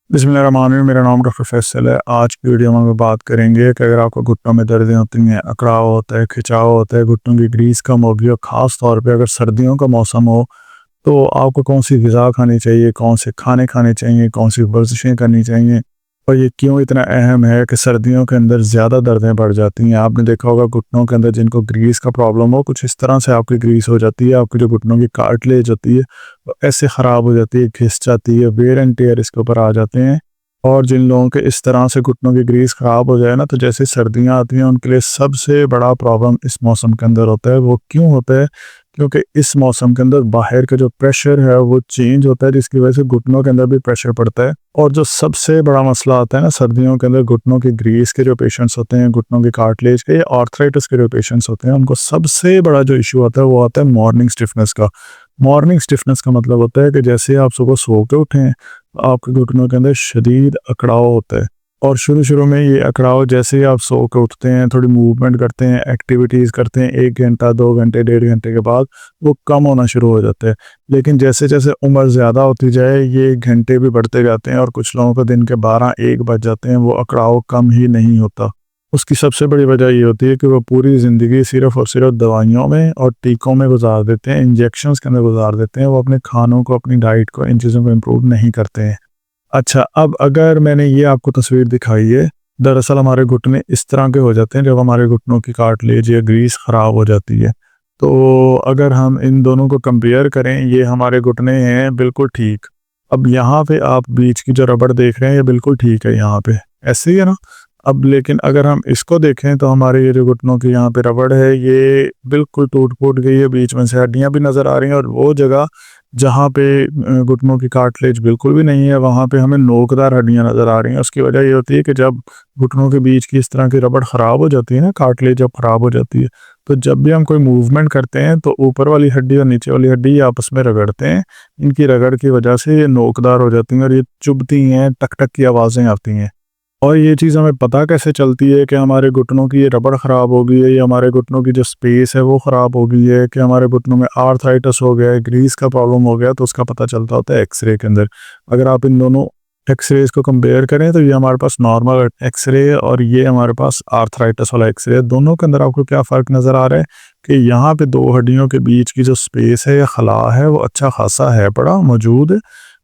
बिस्मिल्लाहिर्रहमानिर्रहीम। मेरा नाम डॉक्टर फैसल है। आज की वीडियो में हम बात करेंगे कि अगर आपको घुटनों में दर्दें होती हैं, अकड़ाव होता है, खिंचाव होता है, घुटनों की ग्रीस कम होगी और ख़ास तौर पे अगर सर्दियों का मौसम हो तो आपको कौन सी ग़िज़ा खानी चाहिए, कौन से खाने खाने चाहिए, कौन सी वर्जिशें करनी चाहिए और ये क्यों इतना अहम है कि सर्दियों के अंदर ज़्यादा दर्दें बढ़ जाती हैं। आपने देखा होगा घुटनों के अंदर जिनको ग्रीस का प्रॉब्लम हो, कुछ इस तरह से आपकी ग्रीस हो जाती है, आपकी जो घुटनों की कार्टिलेज होती है वो ऐसे ख़राब हो जाती है, घिस जाती है, वेयर एंड टेयर इसके ऊपर आ जाते हैं। और जिन लोगों के इस तरह से घुटनों की ग्रीस ख़राब हो जाए ना, तो जैसे सर्दियाँ आती हैं उनके लिए सबसे बड़ा प्रॉब्लम इस मौसम के अंदर होता है। वो क्यों होता है? क्योंकि इस मौसम के अंदर बाहर का जो प्रेशर है वो चेंज होता है, जिसकी वजह से घुटनों के अंदर भी प्रेशर पड़ता है। और जो सबसे बड़ा मसला आता है ना सर्दियों के अंदर, घुटनों की ग्रीस के जो पेशेंट्स होते हैं, घुटनों की कार्टिलेज के या आर्थराइटिस के जो पेशेंट्स होते हैं, उनको सबसे बड़ा जो इशू आता है वो आता है मॉर्निंग स्टिफनेस का। मॉर्निंग स्टिफनेस का मतलब होता है कि जैसे आप सुबह सो के उठें, आपके घुटनों के अंदर शदीद अकड़ाव होता है। और शुरू में ये अकड़ाव जैसे ही आप सो के उठते हैं, थोड़ी मूवमेंट करते हैं, एक्टिविटीज़ करते हैं, 1 घंटा 2 घंटे 1.5 घंटे के बाद वो कम होना शुरू हो जाता है। लेकिन जैसे जैसे उम्र ज़्यादा होती जाए ये घंटे भी बढ़ते जाते हैं और कुछ लोगों को दिन के 12-1 बज जाते हैं, वो अकड़ाव कम ही नहीं होता। उसकी सबसे बड़ी वजह ये होती है कि वो पूरी ज़िंदगी सिर्फ़ और सिर्फ़ दवाइयों में और टीकों में गुजार देते हैं, इंजेक्शंस के अंदर गुजार देते हैं। वो अपने खानों को, अपनी डाइट को, इन चीज़ों को इम्प्रूव नहीं करते हैं। अच्छा, अब अगर मैंने ये आपको तस्वीर दिखाई है, दरअसल हमारे घुटने इस तरह के हो जाते हैं जब हमारे घुटनों की कार्टिलेज या ग्रीस ख़राब हो जाती है। तो अगर हम इन दोनों को कंपेयर करें, ये हमारे घुटने हैं बिल्कुल ठीक। अब यहाँ पे आप बीच की जो रबड़ देख रहे हैं ये बिल्कुल ठीक है यहाँ पे, ऐसे ही है ना? अब लेकिन अगर हम इसको देखें तो हमारे ये जो घुटनों की यहाँ पे रबड़ है ये बिल्कुल टूट-फूट गई है, बीच में से हड्डियाँ भी नज़र आ रही हैं और वो जगह जहाँ पे घुटनों की कार्टिलेज बिल्कुल भी नहीं है, वहाँ पे हमें नोकदार हड्डियाँ नज़र आ रही हैं। उसकी वजह ये होती है कि जब घुटनों के बीच की इस तरह की रबड़ ख़राब हो जाती है ना, कार्टिलेज जब ख़राब हो जाती है, तो जब भी हम कोई मूवमेंट करते हैं तो ऊपर वाली हड्डी और नीचे वाली हड्डी आपस में रगड़ते हैं। इनकी रगड़ की वजह से ये नोकदार हो जाती हैं और ये चुभती हैं, टक-टक की आवाज़ें आती हैं। और ये चीज़ हमें पता कैसे चलती है कि हमारे घुटनों की ये रबड़ ख़राब हो गई है या हमारे घुटनों की जो स्पेस है वो ख़राब हो गई है, कि हमारे घुटनों में आर्थराइटिस हो गया है, ग्रीस का प्रॉब्लम हो गया, तो उसका पता चलता होता है एक्सरे के अंदर। अगर आप इन दोनों एक्सरेज़ को कंपेयर करें तो ये हमारे पास नॉर्मल एक्सरे और ये हमारे पास आर्थराइटिस वाला एक्सरे है। दोनों के अंदर आपको क्या फ़र्क नज़र आ रहा है कि यहाँ पे 2 हड्डियों के बीच की जो स्पेस है या खला है वो अच्छा ख़ासा है, पड़ा मौजूद है।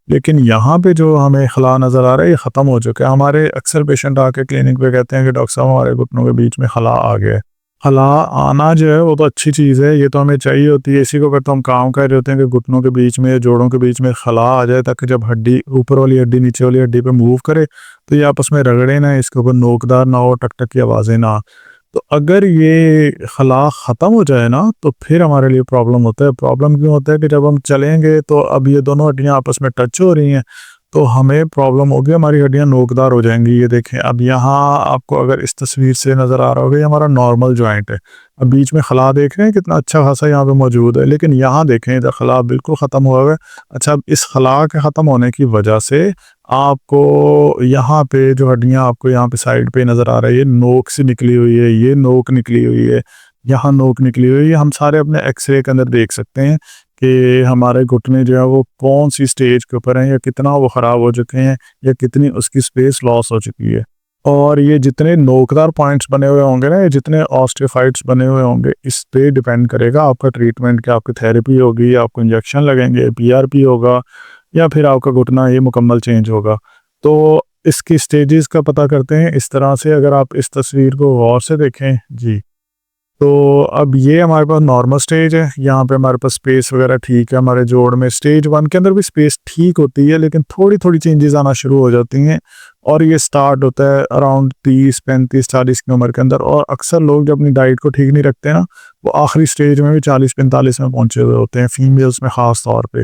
लेकिन यहाँ पे जो हमें खला नज़र आ रहा है ये ख़त्म हो चुका है। हमारे अक्सर पेशेंट आके क्लिनिक पे कहते हैं कि डॉक्टर साहब हमारे घुटनों के बीच में खला आ गया है। खला आना जो है वो तो अच्छी चीज़ है, ये तो हमें चाहिए होती है। इसी को फिर तो हम काम कर रहे होते हैं कि घुटनों के बीच में, जोड़ों के बीच में खला आ जाए, ताकि जब हड्डी ऊपर वाली हड्डी नीचे वाली हड्डी पे मूव करे तो ये आपस में रगड़े ना, इसके ऊपर नोकदार ना हो, टक-टक की आवाज़ें ना। तो अगर ये खला ख़त्म हो जाए ना तो फिर हमारे लिए प्रॉब्लम होता है। प्रॉब्लम क्यों होता है कि जब हम चलेंगे तो अब ये दोनों हड्डियाँ आपस में टच हो रही हैं, तो हमें प्रॉब्लम होगी, हमारी हड्डियाँ नोकदार हो जाएँगी। ये देखें, अब यहाँ आपको अगर इस तस्वीर से नज़र आ रहा होगा, ये हमारा नॉर्मल जॉइंट है। अब बीच में खला देख रहे हैं कितना अच्छा खासा यहाँ पे मौजूद है, लेकिन यहाँ देखें इधर खला बिल्कुल ख़त्म हुआ हुआ है। अच्छा, अब इस खला के ख़त्म होने की वजह से आपको यहाँ पे जो हड्डियाँ आपको यहाँ पे साइड पे नज़र आ रही है, नोक से निकली हुई है, ये नोक निकली हुई है, यहाँ नोक निकली हुई है। हम सारे अपने एक्सरे के अंदर देख सकते हैं कि हमारे घुटने जो है वो कौन सी स्टेज के ऊपर हैं, या कितना वो ख़राब हो चुके हैं, या कितनी उसकी स्पेस लॉस हो चुकी है। और ये जितने नोकदार पॉइंट्स बने हुए होंगे ना, ये जितने ऑस्टियोफाइट्स बने हुए होंगे, इस पे डिपेंड करेगा आपका ट्रीटमेंट, कि आपकी थेरेपी होगी, आपको इंजेक्शन लगेंगे, पीआरपी होगा, या फिर आपका घुटना ये मुकम्मल चेंज होगा। तो इसकी स्टेजेस का पता करते हैं इस तरह से, अगर आप इस तस्वीर को गौर से देखें जी। तो अब ये हमारे पास नॉर्मल स्टेज है, यहाँ पे हमारे पास स्पेस वगैरह ठीक है। हमारे जोड़ में स्टेज 1 के अंदर भी स्पेस ठीक होती है, लेकिन थोड़ी-थोड़ी चेंजेस आना शुरू हो जाती हैं और ये स्टार्ट होता है अराउंड 30, 35, 40 की उम्र के अंदर। और अक्सर लोग जब अपनी डाइट को ठीक नहीं रखते ना, वो आखिरी स्टेज में भी 40-45 में पहुँचे हुए होते हैं, फीमेल्स में ख़ास तौर पे।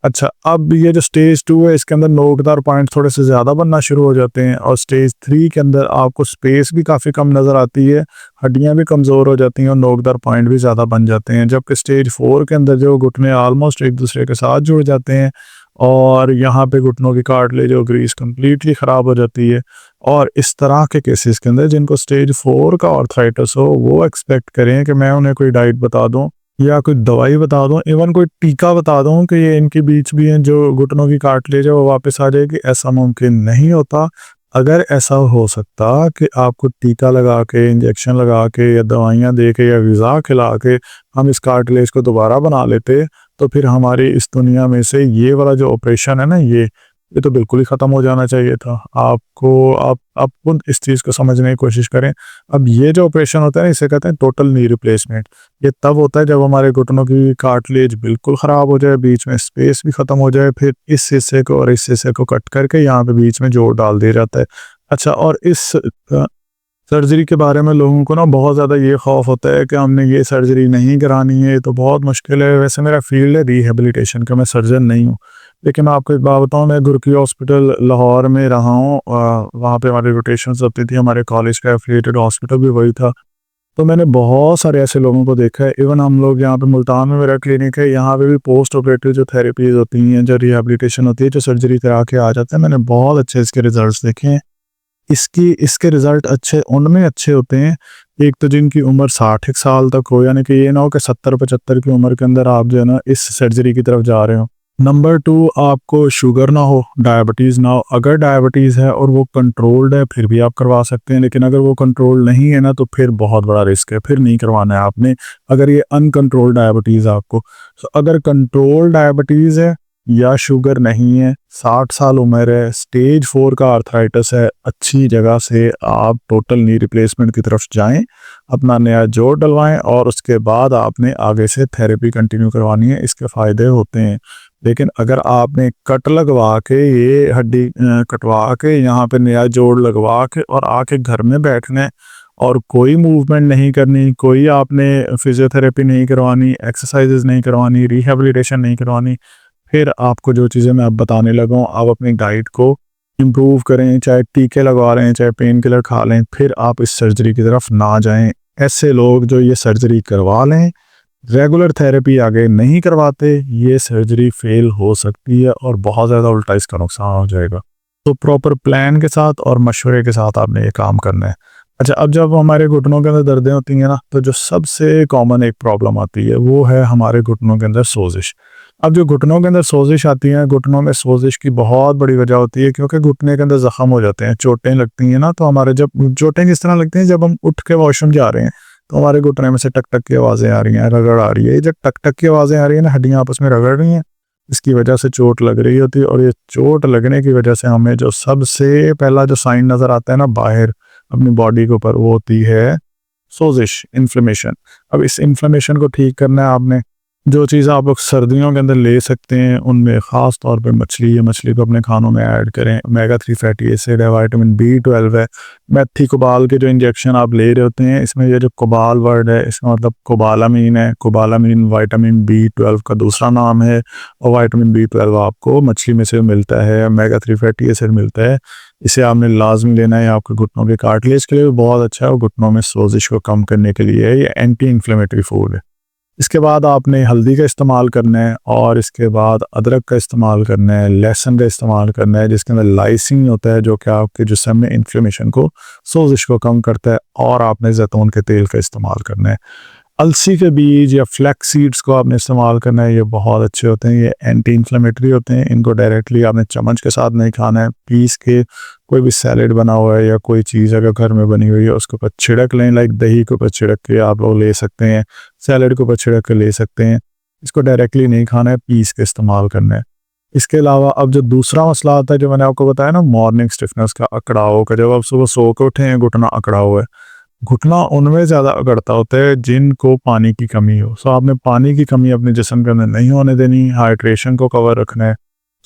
अच्छा, अब ये जो स्टेज 2 है इसके अंदर नोकदार पॉइंट थोड़े से ज़्यादा बनना शुरू हो जाते हैं, और स्टेज 3 के अंदर आपको स्पेस भी काफ़ी कम नज़र आती है, हड्डियाँ भी कमज़ोर हो जाती हैं और नोकदार पॉइंट भी ज़्यादा बन जाते हैं। जबकि स्टेज 4 के अंदर जो घुटने आलमोस्ट एक दूसरे के साथ जुड़ जाते हैं और यहाँ पे घुटनों की कार्टिलेज और ग्रीस कम्प्लीटली ख़राब हो जाती है। और इस तरह के केसेस के अंदर जिनको स्टेज 4 का आर्थराइटिस हो, वो एक्सपेक्ट करें कि मैं उन्हें कोई डाइट बता दूँ या कोई दवाई बता दूँ, इवन कोई टीका बता दूँ कि ये इनके बीच भी हैं जो घुटनों की कार्टिलेज है वो वापस आ जाएगी, ऐसा मुमकिन नहीं होता। अगर ऐसा हो सकता कि आपको टीका लगा के, इंजेक्शन लगा के या दवाइयाँ दे के या ग़िज़ा खिला के हम इस कार्टिलेज को दोबारा बना लेते, तो फिर हमारी इस दुनिया में से ये वाला जो ऑपरेशन है ना, ये तो बिल्कुल ही ख़त्म हो जाना चाहिए था। आप खुद इस चीज़ को समझने की कोशिश करें। अब ये जो ऑपरेशन होता है ना, इसे कहते हैं टोटल नी रिप्लेसमेंट। ये तब होता है जब हमारे घुटनों की कार्टिलेज बिल्कुल ख़राब हो जाए, बीच में स्पेस भी ख़त्म हो जाए, फिर इस हिस्से को और इस हिस्से को कट करके यहाँ पे बीच में जोड़ डाल दिया जाता है। अच्छा, और इस सर्जरी के बारे में लोगों को ना बहुत ज़्यादा ये खौफ होता है कि हमने ये सर्जरी नहीं करानी है, ये तो बहुत मुश्किल है। वैसे मेरा फील्ड है रिहेबिलिटेशन का, मैं सर्जन नहीं हूँ, लेकिन मैं आपको एक बात बताऊँ, मैं गुरकी हॉस्पिटल लाहौर में रहा हूँ। वहाँ पे हमारी रोटेशंस होती थी, हमारे कॉलेज का एफिलिएटेड हॉस्पिटल भी वही था। तो मैंने बहुत सारे ऐसे लोगों को देखा है। इवन हम लोग यहाँ पे मुल्तान में मेरा क्लिनिक है, यहाँ पे भी पोस्ट ऑपरेटिव जो थेरेपीज़ होती हैं, जो रिहेबिलिटेशन होती है, जो सर्जरी करा के आ जाते हैं, मैंने बहुत अच्छे इसके रिजल्ट्स देखे हैं। इसके रिजल्ट उनमें अच्छे होते हैं, एक तो जिनकी उम्र 60 साल तक हो, यानी कि ये ना हो कि 70-75 की उम्र के अंदर आप जो है ना इस सर्जरी की तरफ जा रहे हो। नंबर 2, आपको शुगर ना हो, डायबिटीज़ ना हो। अगर डायबिटीज़ है और वो कंट्रोल्ड है फिर भी आप करवा सकते हैं, लेकिन अगर वो कंट्रोल नहीं है ना तो फिर बहुत बड़ा रिस्क है, फिर नहीं करवाना है आपने। अगर ये अनकंट्रोल्ड डायबिटीज़ आपको, तो अगर कंट्रोल डायबिटीज़ है या शुगर नहीं है, 60 साल उम्र है, स्टेज 4 का आर्थराइटिस है, अच्छी जगह से आप टोटल नी रिप्लेसमेंट की तरफ जाएं, अपना नया जोड़ डलवाएं और उसके बाद आपने आगे से थेरेपी कंटिन्यू करवानी है। इसके फ़ायदे होते हैं। लेकिन अगर आपने कट लगवा के, ये हड्डी कटवा के, यहाँ पे नया जोड़ लगवा के और आके घर में बैठने और कोई मूवमेंट नहीं करनी, कोई आपने फिजियोथेरेपी नहीं करवानी, एक्सरसाइजेज नहीं करवानी, रिहेबिलिटेशन नहीं करवानी, फिर आपको जो चीज़ें मैं अब बताने लगा हूँ, आप अपनी डाइट को इम्प्रूव करें, चाहे टीके लगवा रहे हैं, चाहे पेन किलर खा लें, फिर आप इस सर्जरी की तरफ ना जाएं। ऐसे लोग जो ये सर्जरी करवा लें, रेगुलर थेरेपी आगे नहीं करवाते, ये सर्जरी फेल हो सकती है और बहुत ज़्यादा उल्टा इसका नुकसान हो जाएगा। तो प्रॉपर प्लान के साथ और मशवरे के साथ आपने ये काम करना है। अच्छा, अब जब हमारे घुटनों के अंदर दर्दें होती हैं ना, तो जो सबसे कॉमन एक प्रॉब्लम आती है वो है हमारे घुटनों के अंदर सोजिश। अब जो घुटनों के अंदर सोजिश आती है, घुटनों में सोजिश की बहुत बड़ी वजह होती है क्योंकि घुटने के अंदर जख्म हो जाते हैं, चोटें लगती हैं ना। तो हमारे जब चोटें किस तरह लगती हैं, जब हम उठ के वॉशरूम जा रहे हैं तो हमारे घुटने में से टक टक की आवाज़ें आ रही हैं, रगड़ आ रही है। ये जब टक टक की आवाज़ें आ रही है ना, हड्डियाँ आपस में रगड़ रही हैं, इसकी वजह से चोट लग रही होती है। और ये चोट लगने की वजह से हमें जो सबसे पहला जो साइन नज़र आता है ना बाहर अपनी बॉडी के ऊपर, वो होती है सोजिश, इन्फ्लेमेशन। अब इस इन्फ्लेमेशन को ठीक करना है आपने। जो चीज़ आप लोग सर्दियों के अंदर ले सकते हैं उनमें ख़ास तौर पे मछली है, मछली को अपने खानों में ऐड करें। ओमेगा 3 फैटी एसिड है, विटामिन B12 है, मेथी कोबाल के जो इंजेक्शन आप ले रहे होते हैं, इसमें ये जो कोबाल वर्ड है इसका मतलब कोबालामीन है। कोबालामीन विटामिन B12 का दूसरा नाम है और विटामिन B12 आपको मछली में से मिलता है, ओमेगा 3 फैटी एसिड मिलता है। इसे आपने लाजमी लेना है, आपके घुटनों के कार्टिलेज के लिए भी बहुत अच्छा है और घुटनों में सोजिश को कम करने के लिए ये एंटी इन्फ्लेमेटरी फूड है। इसके बाद आपने हल्दी का इस्तेमाल करना है और इसके बाद अदरक का इस्तेमाल करना है, लहसुन का इस्तेमाल करना है, जिसके अंदर लाइसिन होता है जो कि आपके जिस्म में इन्फ्लेमेशन को, सोजिश को कम करता है। और आपने जैतून के तेल का इस्तेमाल करना है। अलसी के बीज या फ्लैक्स सीड्स को आपने इस्तेमाल करना है, ये बहुत अच्छे होते हैं, ये एंटी इन्फ्लेमेटरी होते हैं। इनको डायरेक्टली आपने चम्मच के साथ नहीं खाना है, पीस के कोई भी सैलेड बना हुआ है या कोई चीज़ अगर घर में बनी हुई है उसके ऊपर छिड़क लें, लाइक दही के ऊपर छिड़क के आप लोग ले सकते हैं, सैलेड के ऊपर छिड़क के ले सकते हैं। इसको डायरेक्टली नहीं खाना है, पीस के इस्तेमाल करना है। इसके अलावा अब जो दूसरा मसला आता है जो मैंने आपको बताया ना, मॉर्निंग स्टिफनेस का, अकड़ाव का, जब आप सुबह सो के उठे हैं घुटना अकड़ा हुआ है, घुटना उनमें ज़्यादा अकड़ता होता है जिनको पानी की कमी हो। सो आपने पानी की कमी अपने जिस्म के अंदर नहीं होने देनी, हाइड्रेशन को कवर रखना है।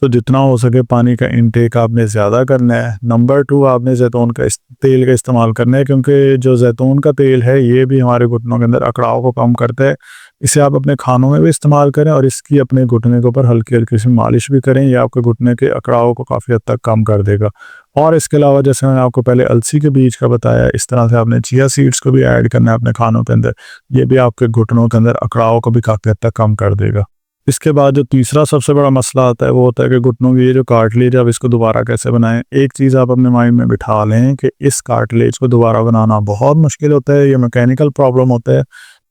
तो जितना हो सके पानी का इंटेक आपने ज़्यादा करना है। नंबर 2, आपने जैतून का तेल का इस्तेमाल करना है, क्योंकि जो जैतून का तेल है ये भी हमारे घुटनों के अंदर अकड़ाव को कम करता है। इसे आप अपने खानों में भी इस्तेमाल करें और इसकी अपने घुटने के ऊपर हल्की हल्की सी मालिश भी करें, ये आपके घुटने के अकड़ाव को काफ़ी हद तक कम कर देगा। और इसके अलावा जैसे मैंने आपको पहले अलसी के बीज का बताया, इस तरह से आपने चिया सीड्स को भी ऐड करना है अपने खानों के अंदर, ये भी आपके घुटनों के अंदर अकड़ाव को भी काफ़ी हद तक कम कर देगा। इसके बाद जो तीसरा सबसे बड़ा मसला आता है वो होता है कि घुटनों की ये जो कार्टिलेज है अब इसको दोबारा कैसे बनाएं। एक चीज़ आप अपने माइंड में बिठा लें कि इस कार्टिलेज को दोबारा बनाना बहुत मुश्किल होता है, ये मैकेनिकल प्रॉब्लम होता है।